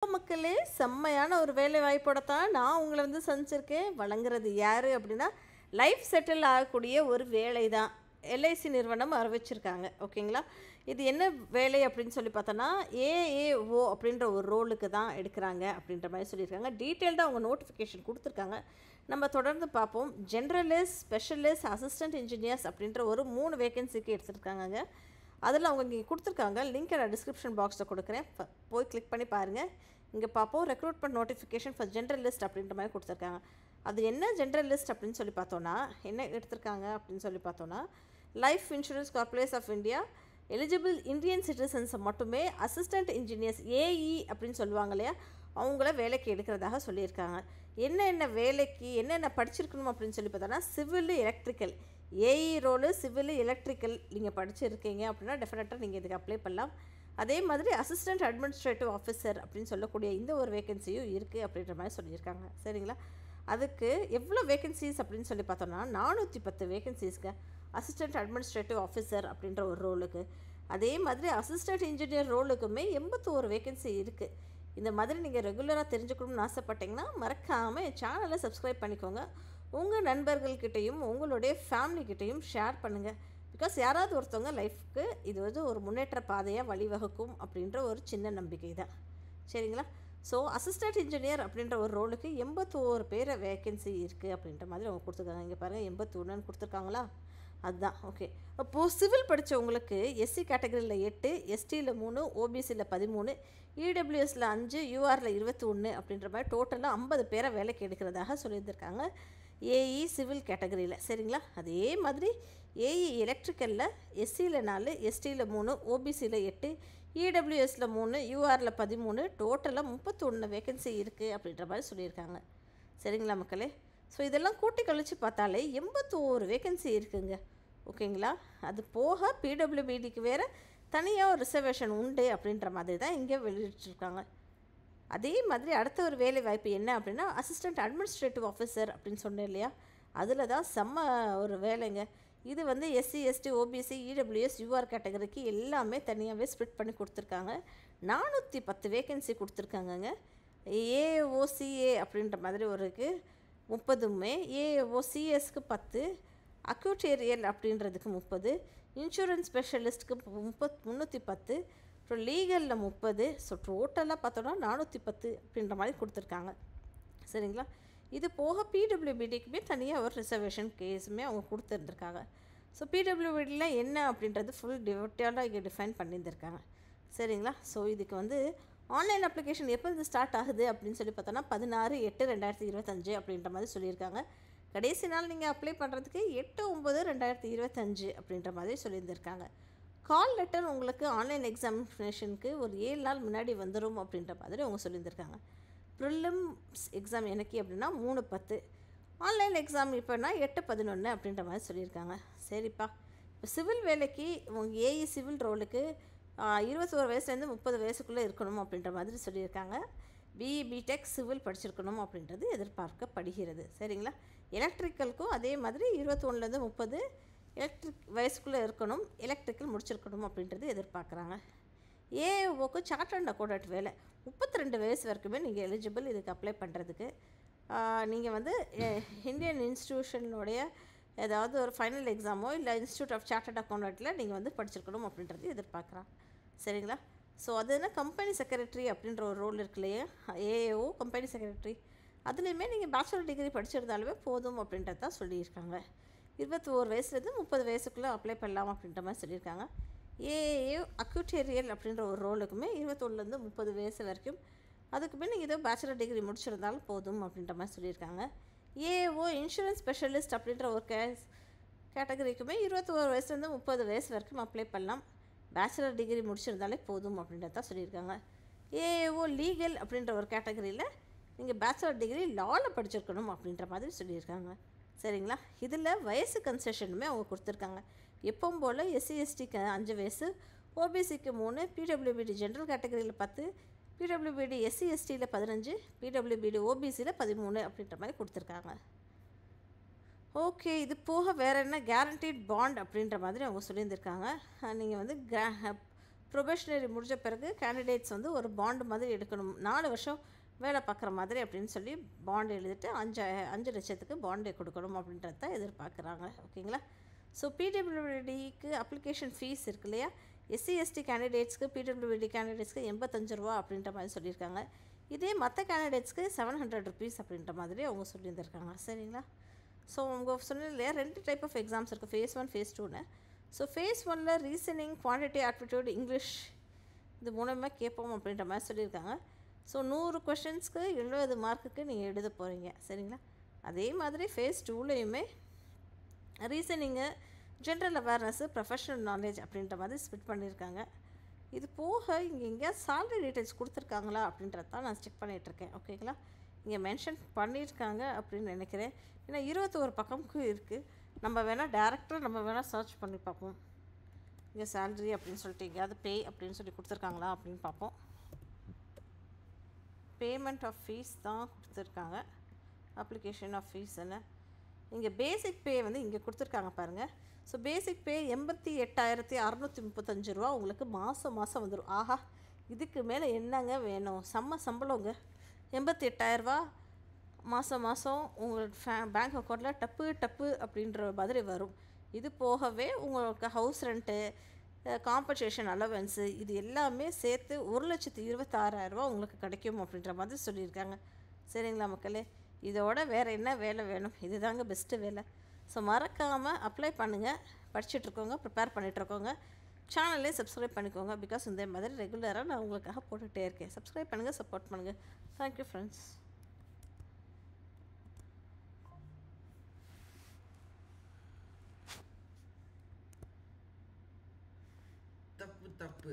மக்களே செம்மையான ஒரு வேலை வாய்ப்போட தான் நான் உங்களை வந்து சந்திச்சிருக்கேன். வழங்குறது யார் அப்படின்னா லைஃப் செட்டில் ஆகக்கூடிய ஒரு வேலை தான். எல்ஐசி நிறுவனம் அறிவிச்சிருக்காங்க. ஓகேங்களா? இது என்ன வேலை அப்படின்னு சொல்லி பார்த்தோன்னா ஏஏஓ அப்படின்ற ஒரு ரோலுக்கு தான் எடுக்கிறாங்க அப்படின்ற மாதிரி சொல்லியிருக்காங்க. டீட்டெயில்டாக அவங்க நோட்டிஃபிகேஷன் கொடுத்துருக்காங்க. நம்ம தொடர்ந்து பார்ப்போம். ஜென்ரலிஸ்ட், ஸ்பெஷலிஸ்ட், அசிஸ்டன்ட் இன்ஜினியர்ஸ் அப்படின்ற ஒரு 3 வேகன்சிக்கு எடுத்துருக்காங்க. அதில் அவங்க இங்கே கொடுத்துருக்காங்க. லிங்க்கை நான் டிஸ்கிரிப்ஷன் பாக்ஸில் கொடுக்குறேன். போய் கிளிக் பண்ணி பாருங்கள். இங்கே பார்ப்போம். ரெக்ரூட்மெண்ட் நோட்டிஃபிகேஷன் ஃபார் ஜென்ரலிஸ்ட் அப்படின்ற மாதிரி கொடுத்துருக்காங்க. அது என்ன ஜென்ரலிஸ்ட் அப்படின்னு சொல்லி பார்த்தோன்னா என்ன எடுத்திருக்காங்க அப்படின்னு சொல்லி பார்த்தோன்னா life insurance corporation of India eligible Indian சிட்டிசன்ஸை மட்டுமே அசிஸ்டன்ட் இன்ஜினியர்ஸ் ஏஇ அப்படின்னு சொல்லுவாங்க இல்லையா, அவங்கள வேலைக்கு எடுக்கிறதாக சொல்லியிருக்காங்க. என்னென்ன வேலைக்கு என்னென்ன படிச்சிருக்கணும் அப்படின்னு சொல்லி பார்த்தோன்னா civil electrical AE role civil electrical நீங்கள் படிச்சிருக்கீங்க அப்படின்னா டெஃபினட்டாக நீங்கள் இதுக்கு அப்ளை பண்ணலாம். அதே மாதிரி அசிஸ்டன்ட் அட்மினிஸ்ட்ரேட்டிவ் ஆஃபீஸர் அப்படின்னு சொல்லக்கூடிய இந்த ஒரு வேகன்சியும் இருக்குது அப்படின்ற மாதிரி சொல்லியிருக்காங்க. சரிங்களா? அதுக்கு எவ்வளோ வேகன்சிஸ் அப்படின்னு சொல்லி பார்த்தோன்னா 410 வேகன்சிஸ்க்கு அசிஸ்டன்ட் அட்மினிஸ்ட்ரேட்டிவ் ஆஃபீஸர் அப்படின்ற ஒரு ரோலுக்கு. அதே மாதிரி அசிஸ்டன்ட் இன்ஜினியர் ரோலுக்குமே 81 வேகன்சி இருக்குது. இந்த மாதிரி நீங்கள் ரெகுலராக தெரிஞ்சுக்கணும்னு ஆசைப்பட்டீங்கன்னா மறக்காமல் என் சேனலை சப்ஸ்கிரைப் பண்ணிக்கோங்க. உங்கள் நண்பர்கள்கிட்டையும் உங்களுடைய ஃபேமிலிக்கிட்டையும் ஷேர் பண்ணுங்கள். பிகாஸ் யாராவது ஒருத்தவங்க லைஃப்க்கு இது வந்து ஒரு முன்னேற்ற பாதையாக வழிவகுக்கும் அப்படின்ற ஒரு சின்ன நம்பிக்கை தான். சரிங்களா? ஸோ அசிஸ்டன்ட் இன்ஜினியர் அப்படின்ற ஒரு ரோலுக்கு 81 பேர் வேகன்சி இருக்குது அப்படின்ற மாதிரி அவங்க கொடுத்துருக்காங்க. இங்கே பாருங்கள் 81ன்னு கொடுத்துருக்காங்களா, அதுதான். ஓகே. அப்போது சிவில் படித்தவங்களுக்கு எஸ்சி கேட்டகரியில் 8, எஸ்டியில் 3, ஓபிசியில் 13, இடபிள்யூஎஸில் 5, யூஆரில் 21 அப்படின்ற மாதிரி டோட்டலாக 50 பேரை வேலைக்கு எடுக்கிறதாக சொல்லியிருந்திருக்காங்க ஏஇ சிவில் கேட்டகரியில். சரிங்களா? அதே மாதிரி ஏஇ எலக்ட்ரிக்கலில் எஸ்சியில் 4, எஸ்டியில் 3, ஓபிசியில் 8, இடபிள்யூஎஸில் 3, யூஆரில் 13, டோட்டலாக 31 வேகன்சி இருக்குது அப்படின்ற மாதிரி சொல்லியிருக்காங்க. சரிங்களா மக்களே? ஸோ இதெல்லாம் கூட்டி கழித்து பார்த்தாலே 81 வேகன்சி இருக்குங்க. ஓகேங்களா? அது போக பிடபிள்யூபிடிக்கு வேறு தனியாக ஒரு ரிசர்வேஷன் உண்டு அப்படின்ற மாதிரி தான் இங்கே வெளியிட்டிருக்காங்க. அதே மாதிரி அடுத்த ஒரு வேலை வாய்ப்பு என்ன அப்படின்னா அசிஸ்டன்ட் அட்மினிஸ்ட்ரேட்டிவ் ஆஃபீஸர் அப்படின்னு சொன்னேன் இல்லையா, அதில் தான் செம்ம ஒரு வேலைங்க. இது வந்து SC, ST, OBC, EWS, UR கேட்டகரிக்கு எல்லாமே தனியாகவே ஸ்ப்ளிட் பண்ணி கொடுத்துருக்காங்க. 410 வேகன்சி கொடுத்துருக்காங்கங்க. ஏஓசிஏ அப்படின்ற மாதிரி ஒரு 30மே, ஏஓசிஎஸ்க்கு 10, அக்யூட்டேரியல் அப்படின்றதுக்கு 30, இன்சூரன்ஸ் ஸ்பெஷலிஸ்ட்டுக்கு 310, அப்புறம் லீகலில் 30. ஸோ டோட்டலாக பார்த்தோன்னா 410 அப்படின்ற மாதிரி கொடுத்துருக்காங்க. சரிங்களா? இது போக பிடபிள்யூபிடிக்குமே தனியாக ஒரு ரிசர்வேஷன் கேஸுமே அவங்க கொடுத்துருந்துருக்காங்க. ஸோ பிடபிள்யூபிடியில் என்ன அப்படின்றது ஃபுல் டீட்டெயிலாக இங்கே டிஃபைன் பண்ணியிருந்திருக்காங்க. சரிங்களா? ஸோ இதுக்கு வந்து ஆன்லைன் அப்ளிகேஷன் எப்போ இது ஸ்டார்ட் ஆகுது அப்படின்னு சொல்லி பார்த்தோன்னா 16/8/2025 அப்படின்ற மாதிரி சொல்லியிருக்காங்க. கடைசி நாள் நீங்கள் அப்ளை பண்ணுறதுக்கு 8/9/2025 அப்படின்ற மாதிரி சொல்லியிருந்திருக்காங்க. கால் லெட்டர் உங்களுக்கு ஆன்லைன் எக்ஸாமினேஷனுக்கு ஒரு 7 நாள் முன்னாடி வந்துடும் அப்படின்ற மாதிரி அவங்க சொல்லியிருந்திருக்காங்க. ப்ரிலிம்ஸ் எக்ஸாம் எனக்கு அப்படின்னா 3/10, ஆன்லைன் எக்ஸாம் இப்போனா 8/11 அப்படின்ற மாதிரி சொல்லியிருக்காங்க. சரிப்பா. இப்போ சிவில் வேலைக்கு உங்கள் ஏஇ சிவில் ரோலுக்கு 21 வயசுலேருந்து 30 வயசுக்குள்ளே இருக்கணும் அப்படின்ற மாதிரி சொல்லியிருக்காங்க. பிஇ பிடெக் சிவில் படிச்சிருக்கணும் அப்படின்றது எதிர்பார்க்கப்படுகிறது. சரிங்களா? எலக்ட்ரிக்கலுக்கும் அதே மாதிரி 21லேருந்து 30 எலக்ட்ரிக் வயசுக்குள்ளே இருக்கணும், எலக்ட்ரிக்கல் முடிச்சிருக்கணும் அப்படின்றது எதிர்பார்க்குறாங்க. ஏஓக்கு சார்ட்டர்ட் அக்கௌண்டன்ட் வேலை 32 வயசு வரைக்குமே நீங்கள் எலிஜிபிள் இதுக்கு அப்ளை பண்ணுறதுக்கு. நீங்கள் வந்து இந்தியன் இன்ஸ்டிடியூஷனுடைய ஏதாவது ஒரு ஃபைனல் எக்ஸாமோ இல்லை இன்ஸ்டியூட் ஆஃப் சார்ட்டர்ட் அக்கௌண்டண்ட்டில் நீங்கள் வந்து படிச்சிருக்கணும் அப்படின்றது எதிர்பார்க்குறாங்க. சரிங்களா? ஸோ அது என்ன கம்பெனி செக்ரட்டரி அப்படின்ற ஒரு ரோல் இருக்கு இல்லையா, ஏஏஓ கம்பெனி செக்ரட்டரி, அதுலேயுமே நீங்கள் பேச்சுலர் டிகிரி படிச்சிருந்தாலுமே போதும் அப்படின்றது தான் சொல்லியிருக்காங்க. 21 வயசுலேருந்து 30 வயசுக்குள்ளே அப்ளை பண்ணலாம் அப்படின்ற மாதிரி சொல்லியிருக்காங்க. ஏஏஓ அக்யூட்டேரியல் அப்படின்ற ஒரு ரோலுக்குமே 21லேருந்து 30 வயசு வரைக்கும், அதுக்குமே நீங்கள் ஏதோ பேச்சுலர் டிகிரி முடிச்சிருந்தாலும் போதும் அப்படின்ற மாதிரி சொல்லியிருக்காங்க. ஏஓ இன்சூரன்ஸ் ஸ்பெஷலிஸ்ட் அப்படின்ற ஒரு கேட்டகரிக்குமே 21 வயசுலேருந்து 30 வயசு வரைக்கும் அப்ளை பண்ணலாம், பேச்சுலர் டிகிரி முடிச்சிருந்தாலே போதும் அப்படின்றத தான் சொல்லியிருக்காங்க. ஏஓ லீகல் அப்படின்ற ஒரு கேட்டகரியில் நீங்கள் பேச்சுலர் டிகிரி லாவில் படிச்சிருக்கணும் அப்படின்ற மாதிரி சொல்லியிருக்காங்க. சரிங்களா? இதில் வயசு கன்செஷனுமே அவங்க கொடுத்துருக்காங்க. எப்பவும் போல் எஸ்சி எஸ்டிக்கு 5 வயசு, ஓபிசிக்கு 3, பிடபிள்யூபிடி ஜென்ரல் கேட்டகரியில் 10, பிடபிள்யூபிடி எஸ்சி எஸ்டியில் 15, பிடபிள்யூபிடி ஓபிசியில் 13 அப்படின்ற மாதிரி கொடுத்துருக்காங்க. ஓகே. இது போக வேறு என்ன கேரண்டீட் பாண்ட் அப்படின்ற மாதிரி அவங்க சொல்லியிருந்திருக்காங்க. நீங்கள் வந்து ப்ரொபேஷனரி முடிஞ்ச பிறகு கேண்டிடேட்ஸ் வந்து ஒரு பாண்டு மாதிரி எடுக்கணும், 4 வருஷம் வேலை பார்க்குற மாதிரி அப்படின்னு சொல்லி பாண்டு எழுதிட்டு 5 லட்சத்துக்கு பாண்டே கொடுக்கணும் அப்படின்றது தான் எதிர்பார்க்குறாங்க. ஓகேங்களா? ஸோ பிடபிள்யூடிக்கு அப்ளிகேஷன் ஃபீஸ் இருக்கு இல்லையா, எஸ்சி எஸ்டி கேண்டிடேட்ஸ்க்கு பிடபிள்யூடி கேண்டிடேட்ஸ்க்கு 85 ரூபா அப்படின்ற மாதிரி சொல்லியிருக்காங்க. இதே மற்ற கேண்டிடேட்ஸ்க்கு 700 ருபீஸ் அப்படின்ற மாதிரி அவங்க சொல்லியிருந்திருக்காங்க. சரிங்களா? ஸோ அவங்க சொன்னது இல்லையா 2 டைப் ஆஃப் எக்ஸாம்ஸ் இருக்குது, ஃபேஸ் 1 ஃபேஸ் 2ன்னு. ஸோ ஃபேஸ் 1ல் ரீசனிங், குவான்டிட்டி ஆப்டிடியூட், இங்கிலீஷ் இது மூலமாக கேட்போம் அப்படின்ற மாதிரி சொல்லியிருக்காங்க. ஸோ 100 கொஷின்ஸ்க்கு 70 மார்க்குக்கு நீங்கள் எழுத போகிறீங்க. சரிங்களா? அதே மாதிரி ஃபேஸ் 2லேயுமே reasoning, general awareness, professional knowledge அப்படின்ற மாதிரி ஸ்பிட் பண்ணியிருக்காங்க. இது போக இங்கே எங்கேயா சேலரி டீட்டெயில்ஸ் கொடுத்துருக்காங்களா அப்படின்றது தான் நான் செக் பண்ணிகிட்ருக்கேன். ஓகேங்களா? இங்கே மென்ஷன் பண்ணியிருக்காங்க அப்படின்னு நினைக்கிறேன். ஏன்னா 21 பக்கமுக்கு இருக்குது. நம்ம வேணால் டேரெக்டாக நம்ம வேணால் சர்ச் பண்ணி பார்ப்போம். இங்கே சேலரி அப்படின்னு சொல்லிட்டு எங்கேயாவது பே அப்படின்னு சொல்லி கொடுத்துருக்காங்களா அப்படின்னு பார்ப்போம். பேமெண்ட் ஆஃப் ஃபீஸ் தான் கொடுத்துருக்காங்க, அப்ளிகேஷன் ஆஃப் ஃபீஸ்ன்னு. இங்கே பேசிக் பே வந்து இங்கே கொடுத்துருக்காங்க பாருங்கள். ஸோ பேசிக் பே 88,635 ரூபா உங்களுக்கு மாதம் வந்துடும். ஆஹா, இதுக்கு மேலே என்னங்க வேணும்? செம்ம சம்பளங்க. 88,000 ரூபா மாதம் உங்கள் பேங்க் அக்கௌண்ட்டில் டப்பு அப்படின்ற மாதிரி வரும். இது போகவே உங்களுக்கு ஹவுஸ் ரெண்ட்டு, காம்பன்சேஷன் அலவன்ஸு இது எல்லாமே சேர்த்து 1,26,000 ரூபா உங்களுக்கு கிடைக்கும் அப்படின்ற மாதிரி சொல்லியிருக்காங்க. சரிங்களா மக்களே? இதோட வேறு என்ன வேலை வேணும்? இதுதாங்க பெஸ்ட்டு வேலை. ஸோ மறக்காமல் அப்ளை பண்ணுங்கள். படிச்சுட்ருக்கோங்க, ப்ரிப்பேர் பண்ணிகிட்ருக்கோங்க. சேனல்லே சப்ஸ்கிரைப் பண்ணிக்கோங்க. பிகாஸ் இந்த மாதிரி ரெகுலராக நான் உங்களுக்காக போட்டுகிட்டே இருக்கேன். சப்ஸ்கிரைப் பண்ணுங்கள், சப்போர்ட் பண்ணுங்கள். Thank you friends. தப்பு